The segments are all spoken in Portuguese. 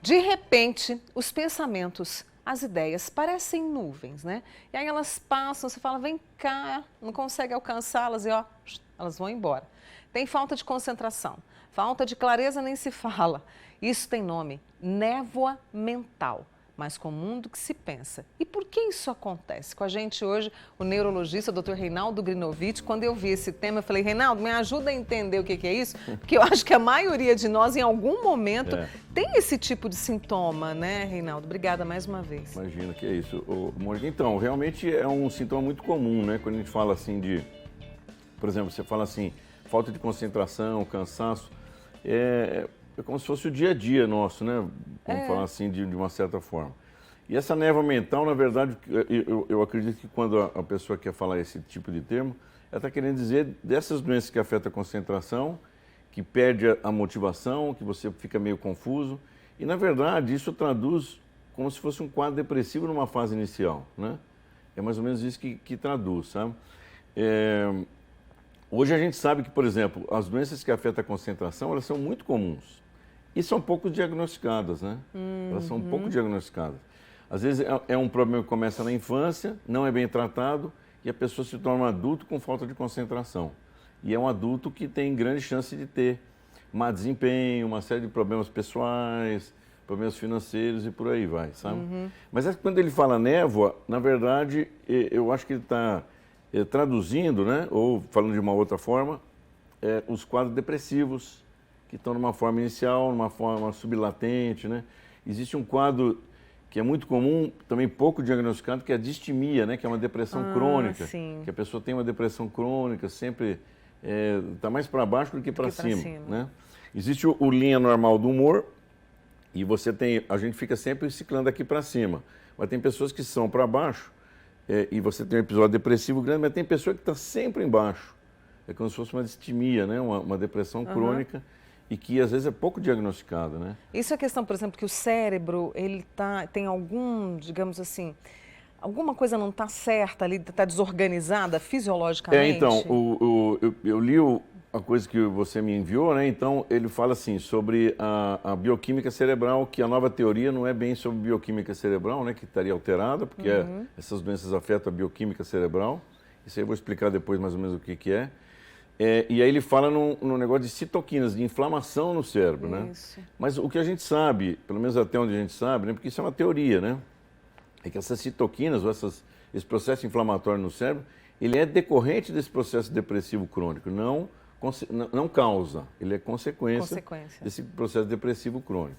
De repente, os pensamentos, as ideias parecem nuvens, né? E aí elas passam, você fala, vem cá, não consegue alcançá-las e ó, elas vão embora. Tem falta de concentração, falta de clareza nem se fala. Isso tem nome, névoa mental, mais comum do que se pensa. E por que isso acontece? Com a gente hoje, o neurologista Dr. Reinaldo Grinovitch. Quando eu vi esse tema, eu falei, Reinaldo, me ajuda a entender o que é isso, porque eu acho que a maioria de nós, em algum momento, tem esse tipo de sintoma, né, Reinaldo? Obrigada mais uma vez. Imagina, que é isso. Mônica, então, realmente é um sintoma muito comum, né? Quando a gente fala assim de, por exemplo, você fala assim, falta de concentração, cansaço, é como se fosse o dia a dia nosso, né? Vamos falar assim, de uma certa forma. E essa névoa mental, na verdade, eu acredito que quando a pessoa quer falar esse tipo de termo, ela está querendo dizer dessas doenças que afetam a concentração, que perde a motivação, que você fica meio confuso. E, na verdade, isso traduz como se fosse um quadro depressivo numa fase inicial, né? É mais ou menos isso que traduz, sabe? Hoje a gente sabe que, por exemplo, as doenças que afetam a concentração, elas são muito comuns. E são pouco diagnosticadas, né? Elas são pouco diagnosticadas. Às vezes é um problema que começa na infância, não é bem tratado, e a pessoa se torna um adulto com falta de concentração. E é um adulto que tem grande chance de ter má desempenho, uma série de problemas pessoais, problemas financeiros e por aí vai, sabe? Mas quando ele fala névoa, na verdade, eu acho que ele está traduzindo, né? Ou falando de uma outra forma, os quadros depressivos, que estão numa forma inicial, numa forma sublatente, né? Existe um quadro que é muito comum, também pouco diagnosticado, que é a distimia, né? Que é uma depressão crônica. Sim. Que a pessoa tem uma depressão crônica, sempre está mais para baixo do que para cima, né? Existe o linha normal do humor, e a gente fica sempre ciclando aqui para cima. Mas tem pessoas que são para baixo, e você tem um episódio depressivo grande, mas tem pessoa que está sempre embaixo. É como se fosse uma distimia, né? Uma depressão crônica, e que às vezes é pouco diagnosticada, né? Isso é questão, por exemplo, que o cérebro, ele tem algum, digamos assim, alguma coisa não está certa ali, está desorganizada fisiologicamente? Então, eu li a coisa que você me enviou, né? Então, ele fala assim, sobre a bioquímica cerebral, que a nova teoria não é bem sobre bioquímica cerebral, né? Que estaria alterada, porque essas doenças afetam a bioquímica cerebral. Isso aí eu vou explicar depois mais ou menos o que é. E aí ele fala no negócio de citoquinas, de inflamação no cérebro, né? Mas o que a gente sabe, pelo menos até onde a gente sabe, né? Porque isso é uma teoria, né? É que essas citoquinas, ou esse processo inflamatório no cérebro, ele é decorrente desse processo depressivo crônico, não causa, ele é consequência desse processo depressivo crônico.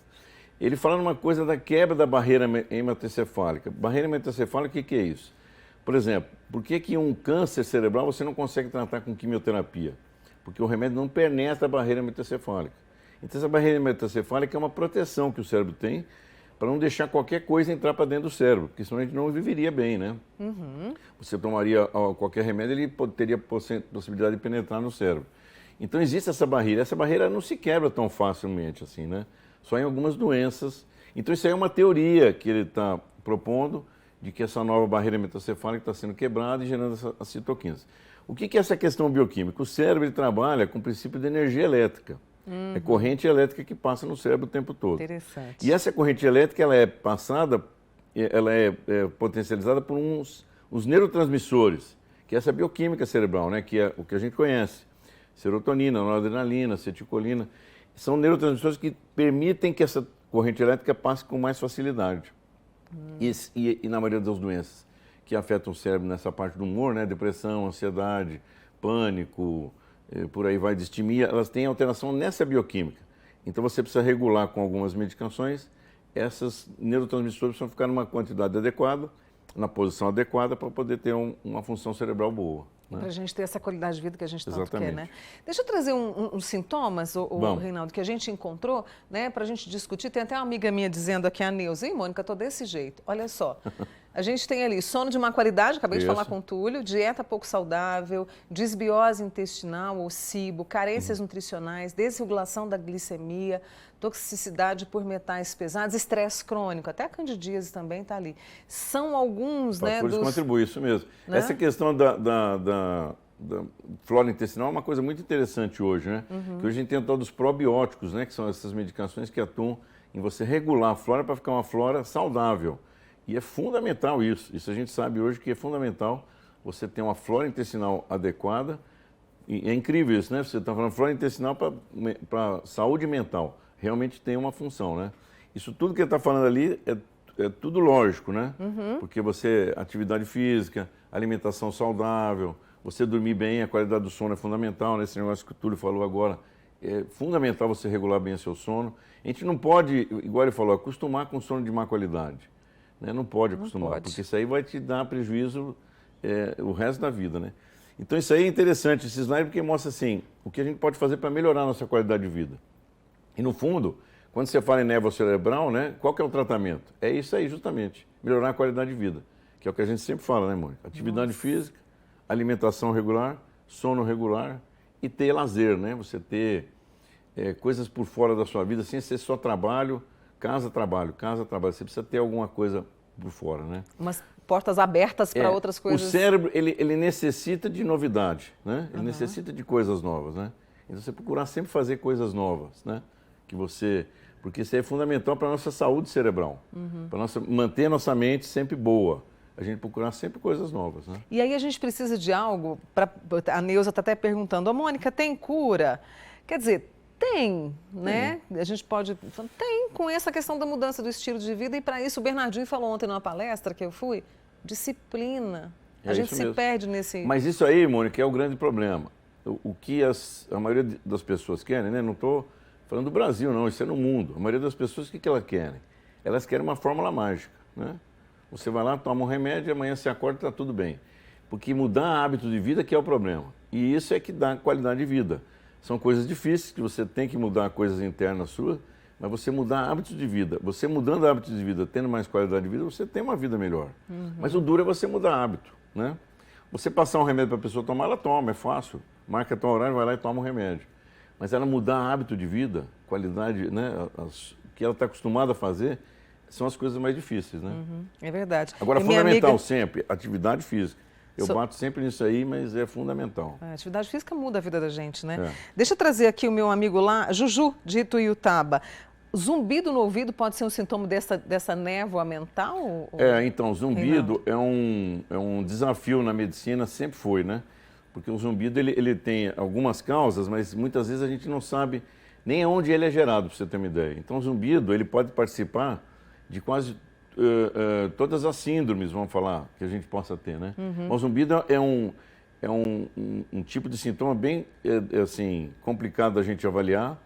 Ele fala numa coisa da quebra da barreira hematocefálica. Barreira hematocefálica, o que é isso? Por exemplo, por que um câncer cerebral você não consegue tratar com quimioterapia? Porque o remédio não penetra a barreira hematocefálica. Então, essa barreira hematocefálica é uma proteção que o cérebro tem para não deixar qualquer coisa entrar para dentro do cérebro, porque senão a gente não viveria bem, né? Você tomaria qualquer remédio, ele teria possibilidade de penetrar no cérebro. Então, existe essa barreira não se quebra tão facilmente assim, né? Só em algumas doenças. Então, isso aí é uma teoria que ele está propondo, de que essa nova barreira hematocefálica está sendo quebrada e gerando as citoquinas. O que é essa questão bioquímica? O cérebro ele trabalha com o princípio de energia elétrica. É corrente elétrica que passa no cérebro o tempo todo. Interessante. E essa corrente elétrica ela é passada, ela é potencializada por uns neurotransmissores, que é essa bioquímica cerebral, né? Que é o que a gente conhece. Serotonina, noradrenalina, acetilcolina. São neurotransmissores que permitem que essa corrente elétrica passe com mais facilidade. E na maioria das doenças que afetam o cérebro nessa parte do humor, né? Depressão, ansiedade, pânico, por aí vai, distimia, elas têm alteração nessa bioquímica. Então você precisa regular com algumas medicações, essas neurotransmissores precisam ficar numa quantidade adequada, na posição adequada para poder ter uma função cerebral boa. Né? Para a gente ter essa qualidade de vida que a gente tanto quer, né? Deixa eu trazer uns sintomas, Reinaldo, que a gente encontrou, né, para a gente discutir. Tem até uma amiga minha dizendo aqui, a Neuza, e Mônica, estou desse jeito. Olha só, a gente tem ali sono de má qualidade, acabei de falar com o Túlio, dieta pouco saudável, desbiose intestinal ou SIBO, carências nutricionais, desregulação da glicemia, toxicidade por metais pesados, estresse crônico, até a candidíase também está ali. São alguns, né, fatores contribuem, isso mesmo. Né? Essa questão da flora intestinal é uma coisa muito interessante hoje, né? Que hoje a gente tem o tal dos probióticos, né? Que são essas medicações que atuam em você regular a flora para ficar uma flora saudável. E é fundamental isso. Isso a gente sabe hoje que é fundamental você ter uma flora intestinal adequada. E é incrível isso, né? Você está falando flora intestinal para saúde mental. Realmente tem uma função, né? Isso tudo que ele está falando ali é tudo lógico, né? Porque atividade física, alimentação saudável, você dormir bem, a qualidade do sono é fundamental, né? Esse negócio que o Túlio falou agora, é fundamental você regular bem o seu sono. A gente não pode, igual ele falou, acostumar com sono de má qualidade. Né? Não pode acostumar, porque isso aí vai te dar prejuízo o resto da vida, né? Então isso aí é interessante, esse slide, porque mostra assim, o que a gente pode fazer para melhorar a nossa qualidade de vida. E no fundo, quando você fala em névoa cerebral, né, qual que é o tratamento? É isso aí, justamente, melhorar a qualidade de vida, que é o que a gente sempre fala, né, Mônica? Atividade física, alimentação regular, sono regular e ter lazer, né? Você ter coisas por fora da sua vida, sem ser só trabalho, casa, trabalho, casa, trabalho. Você precisa ter alguma coisa por fora, né? Umas portas abertas para outras coisas. O cérebro, ele necessita de novidade, né? Ele necessita de coisas novas, né? Então você procurar sempre fazer coisas novas, né? Porque isso é fundamental para a nossa saúde cerebral, para manter a nossa mente sempre boa. A gente procurar sempre coisas novas, né? E aí a gente precisa de algo, a Neuza está até perguntando, Mônica, tem cura? Quer dizer, tem, né? A gente pode... Tem, com essa questão da mudança do estilo de vida, e para isso o Bernardinho falou ontem numa palestra que eu fui, disciplina. A gente se perde nesse... Mas isso aí, Mônica, é o grande problema. O que a maioria das pessoas querem, né? Não estou falando do Brasil, não, isso é no mundo. A maioria das pessoas, o que elas querem? Elas querem uma fórmula mágica, né? Você vai lá, toma um remédio, amanhã você acorda e está tudo bem. Porque mudar hábito de vida que é o problema. E isso é que dá qualidade de vida. São coisas difíceis, que você tem que mudar coisas internas suas, mas você mudar hábitos de vida. Você mudando hábitos de vida, tendo mais qualidade de vida, você tem uma vida melhor. Mas o duro é você mudar hábito, né? Você passar um remédio para a pessoa tomar, ela toma, é fácil. Marca teu horário, vai lá e toma um remédio. Mas ela mudar hábito de vida, qualidade, né? O que ela está acostumada a fazer, são as coisas mais difíceis, né? É verdade. Agora, fundamental sempre, atividade física. Eu bato sempre nisso aí, mas é fundamental. A atividade física muda a vida da gente, né? Deixa eu trazer aqui o meu amigo lá, Juju, de Ituiutaba. Zumbido no ouvido pode ser um sintoma dessa névoa mental? Então, zumbido é um desafio na medicina, sempre foi, né? Porque o zumbido, ele tem algumas causas, mas muitas vezes a gente não sabe nem onde ele é gerado, para você ter uma ideia. Então, o zumbido, ele pode participar de quase todas as síndromes, vamos falar, que a gente possa ter, né? O zumbido é um tipo de sintoma bem, assim, complicado da gente avaliar,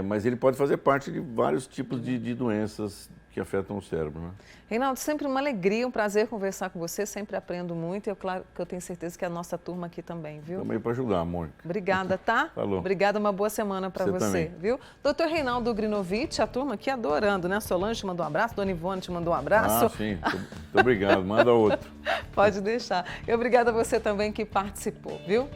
mas ele pode fazer parte de vários tipos de doenças que afetam o cérebro, né? Reinaldo, sempre uma alegria, um prazer conversar com você, sempre aprendo muito, e claro que eu tenho certeza que a nossa turma aqui também, viu? Também para ajudar, Mônica. Obrigada, tá? Falou. Obrigada, uma boa semana para você, viu? Doutor Reinaldo Grinovitch, a turma aqui adorando, né? Solange te mandou um abraço, Dona Ivone te mandou um abraço. Sim, muito obrigado, manda outro. Pode deixar. E obrigada a você também que participou, viu?